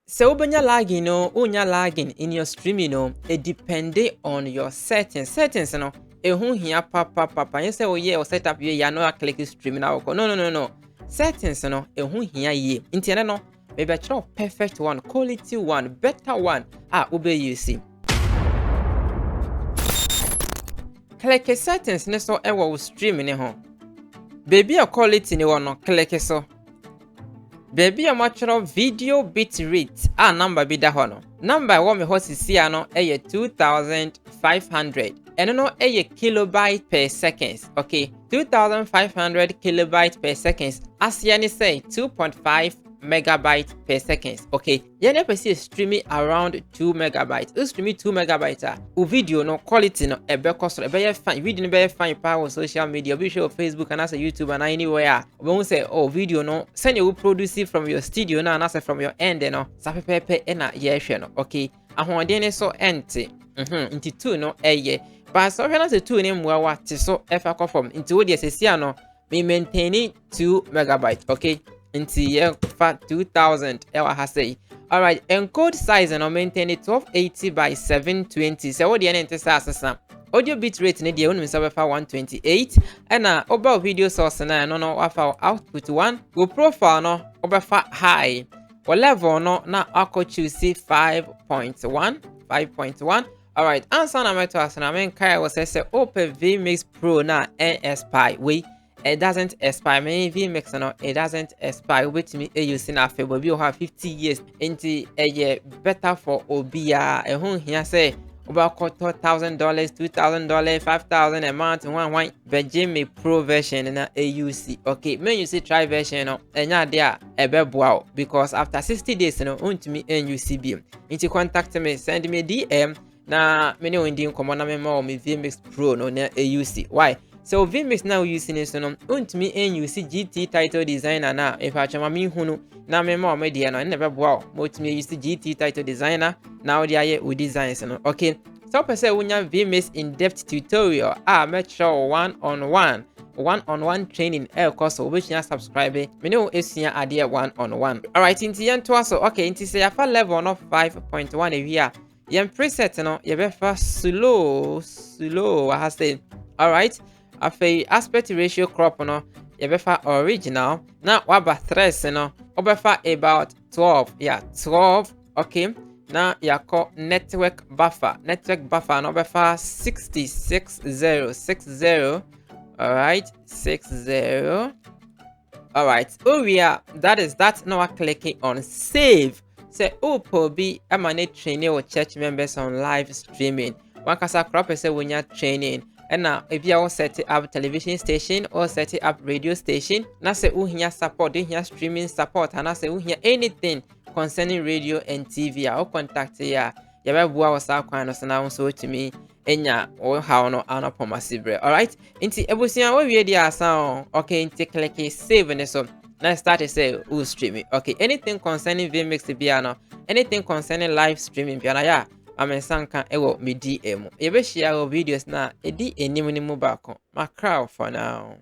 So ubenya lagging no, unya lagging in your streaming no, it depend on your settings. Settings no, ehun hia papa. You say oh yeah, or set up you no click streaming now. No. Settings no, ehun hia ye. Inti no, maybe a perfect one, quality one, better one. Ube you see. Click settings ne so ewo streaming ne ho. Baby a quality ne no click so. Baby a natural video bit rate number bi da ho no. Number wo me ho sisi ano 2500. Eno no kilobyte per seconds. Okay, 2500 kilobyte per seconds. Asia ni say 2.5 megabyte per seconds. Okay, yene pesi streaming around 2 megabytes. You streaming 2 megabytes video no quality no ebe cost ebe fine video no be fine power social media be show Facebook and as a YouTube and anywhere. We say video no send you produce it from your studio na and from your end no sa pepe na ye hwe no. Okay, ahonde ne so ente nti 2 no but so when I say 2 ne mwa what so efa conform nti wo de sesia no me maintaining 2 megabytes. Okay, into for 2000 ha say. All right, encode size and maintain it 1280 by 720. So what the enter audio bit rate ne dia wonu for 128 and over video source na no output 1 go profile no obefa high or level no na ako choose 5.1. All right, answer na meto asana men kai was say open vMix Pro na expire we. It doesn't expire. Many vMix no, it doesn't expire. Which me using a favor. We have 50 years into a year better for Obia. A home here say about $1,000, $2,000, $5,000 a month. One Virgin Pro version in a AUC. Okay, when you see try version no, and yeah, there a beb wow because after 60 days no, to me NUCB. Into contact me, send me DM. Na many winding common na me vMix Pro no na AUC. Why? So vMix now using this no untimi use GT title designer na if I chama mi hunu na me ma media no never wow motimi use GT title designer now they are with designs no. Okay, so person unya vMix in-depth tutorial make sure one-on-one training course which you subscribe me no esia ade one-on-one. All right, inti yan to so okay inti say afa level no 5.1 here yan preset no ye be fa slow I have said. All right, aspect ratio crop no you befa original na waba threads no obefa about 12 12. Okay, now you call network buffer no befa 60. All right, 60. All right, we are that now clicking on save. Say be emanate training or church members on live streaming. One kasa crop say when you're training. And now, if you are set up television station or set up radio station, na say here support, here streaming support, and I say here anything concerning radio and TV, I'll contact ya. Ya bua was our kind of now so to me, enya or how no ana pomasibre. All right, into ebusia we dia sound. Okay, into click save and so. Now start to say who streaming. Okay, anything concerning vMix piano, anything concerning live streaming piano, amensanka ewo me DM. Ebe share videos na edi enim ni mu bako. Ma crowd for now.